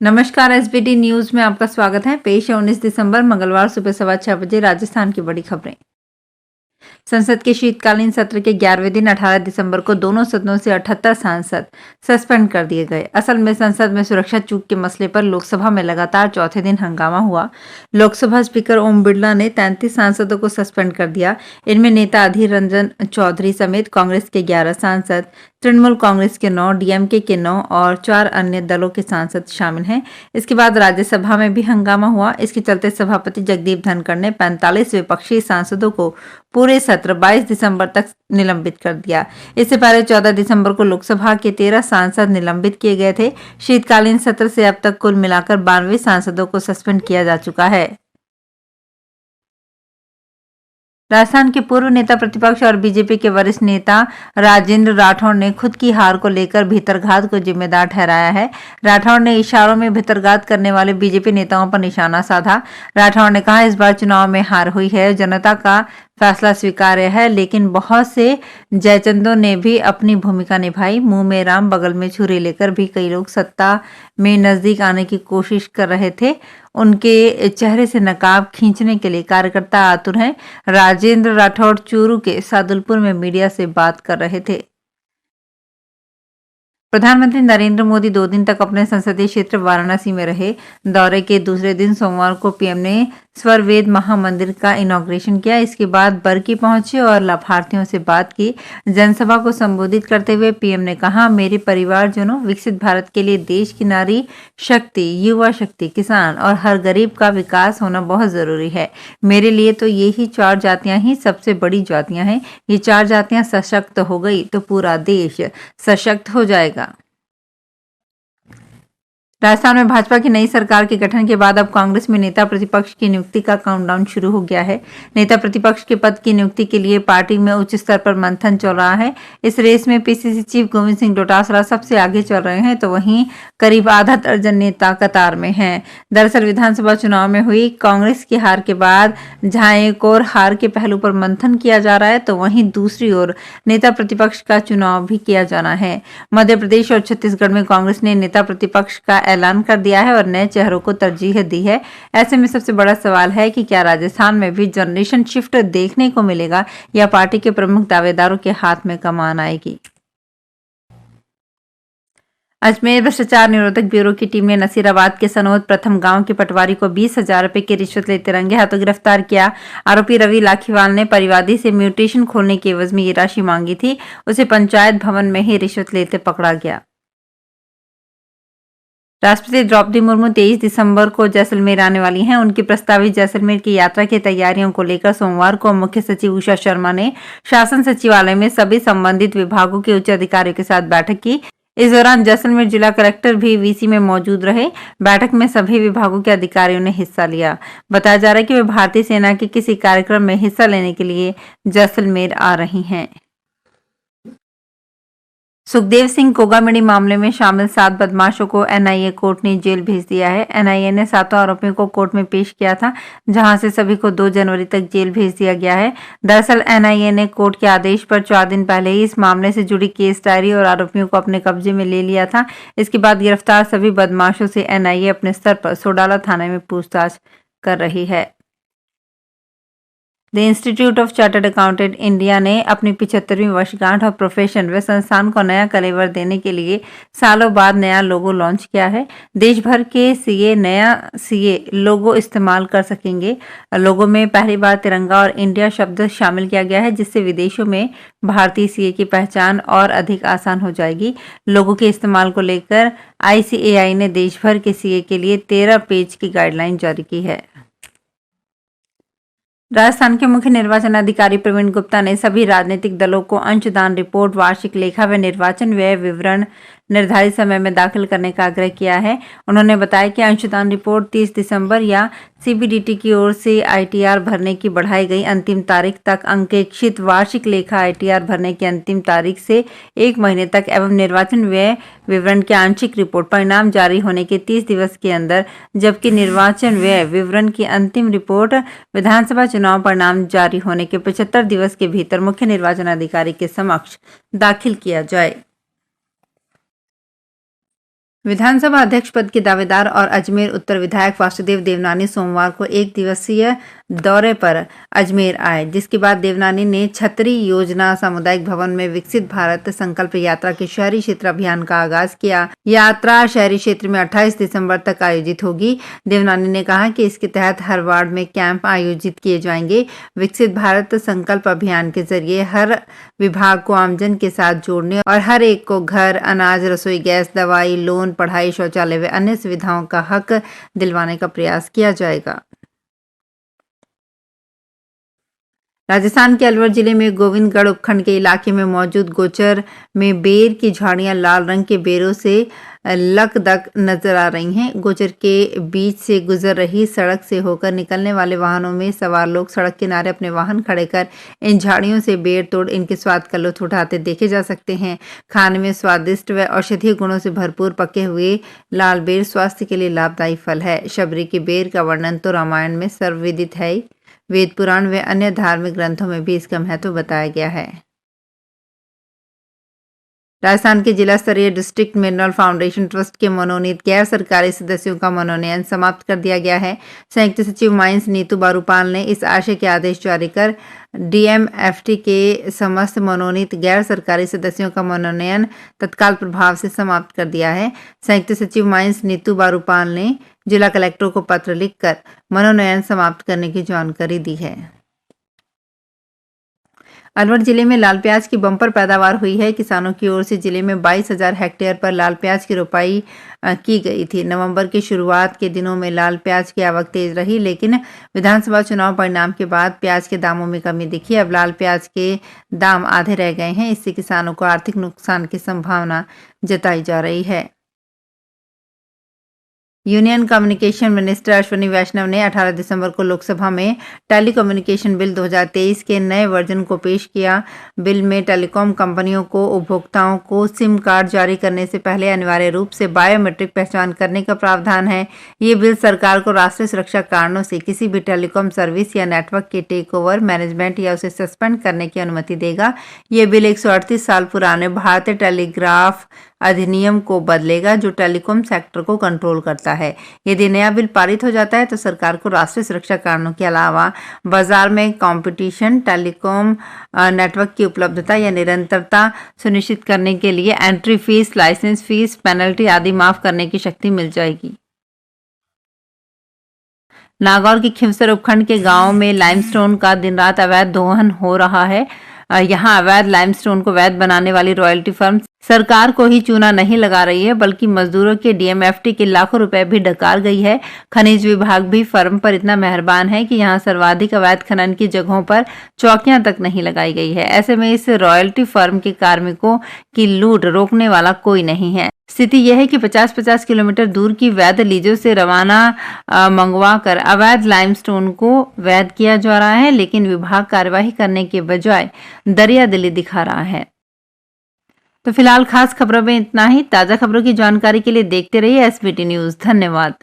नमस्कार। SBT news में आपका स्वागत है। पेश है 19 दिसंबर मंगलवार सुबह 6:15 बजे राजस्थान की बड़ी खबरें। संसद के शीतकालीन सत्र के 11वें दिन 18 दिसंबर को दोनों सदनों से 78 सांसद सस्पेंड कर दिए गए। असल में संसद में सुरक्षा चूक के मसले पर लोकसभा में लगातार चौथे दिन हंगामा हुआ। लोकसभा स्पीकर ओम बिरला ने 33 सांसदों को सस्पेंड कर दिया। इनमें नेता अधीर रंजन चौधरी समेत कांग्रेस के 11 सांसद, तृणमूल कांग्रेस के 9, डीएमके के 9 और 4 अन्य दलों के सांसद शामिल हैं। इसके बाद राज्यसभा में भी हंगामा हुआ। इसके चलते सभापति जगदीप धनखड़ ने 45 विपक्षी सांसदों को पूरे सत्र 22 दिसंबर तक निलंबित कर दिया। इससे पहले 14 दिसंबर को लोकसभा के 13 सांसद निलंबित किए गए थे। शीतकालीन सत्र से अब तक कुल मिलाकर 92 सांसदों को सस्पेंड किया जा चुका है। राजस्थान के पूर्व नेता प्रतिपक्ष और बीजेपी के वरिष्ठ नेता राजेंद्र राठौड़ ने खुद की हार को लेकर भीतरघात को जिम्मेदार ठहराया है। राठौड़ ने इशारों में भीतरघात करने वाले बीजेपी नेताओं पर निशाना साधा। राठौड़ ने कहा, इस बार चुनाव में हार हुई है, जनता का फैसला स्वीकार्य है, लेकिन बहुत से जयचंदों ने भी अपनी भूमिका निभाई। मुंह में राम बगल में छुरी लेकर भी कई लोग सत्ता में नजदीक आने की कोशिश कर रहे थे। उनके चेहरे से नकाब खींचने के लिए कार्यकर्ता आतुर हैं। राजेंद्र राठौड़ चूरू के सादुलपुर में मीडिया से बात कर रहे थे। प्रधानमंत्री नरेंद्र मोदी 2 दिन तक अपने संसदीय क्षेत्र वाराणसी में रहे। दौरे के दूसरे दिन सोमवार को पीएम ने स्वर वेद महामंदिर का इनॉग्रेशन किया। इसके बाद बरकी पहुंचे और लाभार्थियों से बात की। जनसभा को संबोधित करते हुए पीएम ने कहा, मेरे परिवारजनों, विकसित भारत के लिए देश की नारी शक्ति, युवा शक्ति, किसान और हर गरीब का विकास होना बहुत जरूरी है। मेरे लिए तो ये ही 4 जातियां ही सबसे बड़ी जातियां हैं। ये 4 जातियां सशक्त हो गई तो पूरा देश सशक्त हो जाएगा। राजस्थान में भाजपा की नई सरकार के गठन के बाद अब कांग्रेस में नेता प्रतिपक्ष की नियुक्ति का काउंटडाउन शुरू हो गया है। नेता प्रतिपक्ष के पद की नियुक्ति के लिए पार्टी में उच्च स्तर पर मंथन चल रहा है। इस रेस में पीसीसी चीफ गोविंद सिंह डोटासरा सबसे आगे चल रहे हैं, तो वहीं करीब आधा दर्जन नेता कतार में हैं। दरअसल विधानसभा चुनाव में हुई कांग्रेस की हार के बाद जहां एक और हार के पहलू पर मंथन किया जा रहा है, तो वहीं दूसरी ओर नेता प्रतिपक्ष का चुनाव भी किया जाना है। मध्य प्रदेश और छत्तीसगढ़ में कांग्रेस ने नेता प्रतिपक्ष का ऐलान कर दिया है और नए चेहरों को तरजीह दी है। ऐसे में सबसे बड़ा सवाल है कि क्या राजस्थान में भी जनरेशन शिफ्ट देखने को मिलेगा या पार्टी के प्रमुख दावेदारों के हाथ में कमान आएगी। अजमेर भ्रष्टाचार निरोधक ब्यूरो की टीम ने नसीराबाद के सनोद प्रथम गांव के पटवारी को 20,000 रुपए की रिश्वत लेते रंगे हाथों गिरफ्तार किया। आरोपी रवि लाखीवाल ने परिवादी से म्यूटेशन खोलने के एवज में ये राशि मांगी थी। उसे पंचायत भवन में ही रिश्वत लेते पकड़ा गया। राष्ट्रपति द्रौपदी मुर्मू 23 दिसंबर को जैसलमेर आने वाली हैं। उनकी प्रस्तावित जैसलमेर की यात्रा की तैयारियों को लेकर सोमवार को मुख्य सचिव उषा शर्मा ने शासन सचिवालय में सभी संबंधित विभागों के उच्च अधिकारियों के साथ बैठक की। इस दौरान जैसलमेर जिला कलेक्टर भी वीसी में मौजूद रहे। बैठक में सभी विभागों के अधिकारियों ने हिस्सा लिया। बताया जा रहा है कि वे भारतीय सेना के किसी कार्यक्रम में हिस्सा लेने के लिए जैसलमेर आ रही हैं। सुखदेव सिंह कोगामिडी मामले में शामिल 7 बदमाशों को एनआईए कोर्ट ने जेल भेज दिया है। एनआईए ने 7 आरोपियों को कोर्ट में पेश किया था, जहां से सभी को 2 जनवरी तक जेल भेज दिया गया है। दरअसल एनआईए ने कोर्ट के आदेश पर 4 दिन पहले ही इस मामले से जुड़ी केस डायरी और आरोपियों को अपने कब्जे में ले लिया था। इसके बाद गिरफ्तार सभी बदमाशों से एनआईए अपने स्तर पर सोडाला थाने में पूछताछ कर रही है। The institute of chartered accountant India ने अपनी 75वीं वर्षगांठ और प्रोफेशन व संस्थान को नया कलेवर देने के लिए सालों बाद नया लोगो लॉन्च किया है। देश भर के सीए नया सीए लोगो इस्तेमाल कर सकेंगे। लोगो में पहली बार तिरंगा और इंडिया शब्द शामिल किया गया है, जिससे विदेशों में भारतीय सीए की पहचान और अधिक आसान हो जाएगी। लोगो के इस्तेमाल को लेकर ICAI ने देश भर के सीए के लिए 13 पेज की गाइडलाइन जारी की है। राजस्थान के मुख्य निर्वाचन अधिकारी प्रवीण गुप्ता ने सभी राजनीतिक दलों को अंशदान रिपोर्ट, वार्षिक लेखा व निर्वाचन व्यय विवरण निर्धारित समय में दाखिल करने का आग्रह किया है। उन्होंने बताया कि अंशदान रिपोर्ट 30 दिसंबर या CBDT की ओर से ITR भरने की बढ़ाई गई अंतिम तारीख तक, अंकेक्षित वार्षिक लेखा ITR भरने की अंतिम तारीख से 1 महीने तक एवं निर्वाचन व्यय विवरण के आंशिक रिपोर्ट परिणाम जारी होने के 30 दिवस के अंदर, जबकि निर्वाचन व्यय विवरण की अंतिम रिपोर्ट विधानसभा चुनाव परिणाम जारी होने के 75 दिवस के भीतर मुख्य निर्वाचन अधिकारी के समक्ष दाखिल किया जाए। विधानसभा अध्यक्ष पद के दावेदार और अजमेर उत्तर विधायक वासुदेव देवनानी सोमवार को एक दिवसीय दौरे पर अजमेर आए, जिसके बाद देवनानी ने छतरी योजना सामुदायिक भवन में विकसित भारत संकल्प यात्रा के शहरी क्षेत्र अभियान का आगाज किया। यात्रा शहरी क्षेत्र में 28 दिसंबर तक आयोजित होगी। देवनानी ने कहा कि इसके तहत हर वार्ड में कैंप आयोजित किए जाएंगे। विकसित भारत संकल्प अभियान के जरिए हर विभाग को आमजन के साथ जोड़ने और हर एक को घर, अनाज, रसोई गैस, दवाई, लोन, पढ़ाई, शौचालय व अन्य सुविधाओं का हक दिलवाने का प्रयास किया जाएगा। राजस्थान के अलवर जिले में गोविंदगढ़ उपखंड के इलाके में मौजूद गोचर में बेर की झाड़ियां लाल रंग के बेरों से लकदक नजर आ रही हैं। गोचर के बीच से गुजर रही सड़क से होकर निकलने वाले वाहनों में सवार लोग सड़क किनारे अपने वाहन खड़े कर इन झाड़ियों से बेर तोड़ इनके स्वाद का लुत्फ उठाते देखे जा सकते हैं। खाने में स्वादिष्ट व औषधीय गुणों से भरपूर पके हुए लाल बेर स्वास्थ्य के लिए लाभदायी फल है। शबरी के बेर का वर्णन तो रामायण में सर्वविदित है। वेद पुराण व अन्य धार्मिक ग्रंथों में भी इसका महत्व बताया गया है। राजस्थान के जिला स्तरीय डिस्ट्रिक्ट मिनरल फाउंडेशन ट्रस्ट के मनोनीत गैर सरकारी सदस्यों का मनोनयन समाप्त कर दिया गया है। संयुक्त सचिव माइंस नीतू बारूपाल ने इस आशय के आदेश जारी कर डीएमएफटी के समस्त मनोनीत गैर सरकारी सदस्यों का मनोनयन तत्काल प्रभाव से समाप्त कर दिया है। संयुक्त सचिव माइंस नीतू बारूपाल ने जिला कलेक्टर को पत्र लिखकर मनोनयन समाप्त करने की जानकारी दी है। अलवर जिले में लाल प्याज की बम्पर पैदावार हुई है। किसानों की ओर से जिले में 22,000 हेक्टेयर पर लाल प्याज की रोपाई की गई थी। नवंबर की शुरुआत के दिनों में लाल प्याज की आवक तेज रही, लेकिन विधानसभा चुनाव परिणाम के बाद प्याज के दामों में कमी दिखी। अब लाल प्याज के दाम आधे रह गए हैं। इससे किसानों को आर्थिक नुकसान की संभावना जताई जा रही है। यूनियन कम्युनिकेशन मिनिस्टर अश्विनी वैष्णव ने 18 दिसंबर को लोकसभा में टेलीकम्युनिकेशन बिल 2023 के नए वर्जन को पेश किया। बिल में टेलीकॉम कंपनियों को उपभोक्ताओं को सिम कार्ड जारी करने से पहले अनिवार्य रूप से बायोमेट्रिक पहचान करने का प्रावधान है। ये बिल सरकार को राष्ट्रीय सुरक्षा कारणों से किसी भी टेलीकॉम सर्विस या नेटवर्क के टेक ओवर, मैनेजमेंट या उसे सस्पेंड करने की अनुमति देगा। ये बिल 138 साल पुराने भारतीय टेलीग्राफ अधिनियम को बदलेगा, जो टेलीकॉम सेक्टर को कंट्रोल करता है। यदि नया बिल पारित हो जाता है तो सरकार को राष्ट्रीय सुरक्षा कारणों के अलावा बाजार में कंपटीशन, टेलीकॉम नेटवर्क की उपलब्धता या निरंतरता सुनिश्चित करने के लिए entry fees, licence fees, penalty आदि माफ करने की शक्ति मिल जाएगी। नागौर के खिवसर उपखंड के गांव में लाइमस्टोन का दिन रात अवैध दोहन हो रहा है। यहाँ अवैध लाइमस्टोन को वैध बनाने वाली रॉयल्टी फर्म सरकार को ही चूना नहीं लगा रही है, बल्कि मजदूरों के डीएमएफटी के लाखों रुपए भी डकार गई है। खनिज विभाग भी फर्म पर इतना मेहरबान है कि यहाँ सर्वाधिक अवैध खनन की जगहों पर चौकियां तक नहीं लगाई गई है। ऐसे में इस रॉयल्टी फर्म के कार्मिकों की लूट रोकने वाला कोई नहीं है। स्थिति यह है कि 50-50 किलोमीटर दूर की वैध लीजों से रवाना मंगवा कर अवैध लाइमस्टोन को वैध किया जा रहा है, लेकिन विभाग कार्यवाही करने के बजाय दरियादिली दिखा रहा है। तो फिलहाल खास खबरों में इतना ही। ताजा खबरों की जानकारी के लिए देखते रहिए एसबीटी न्यूज। धन्यवाद।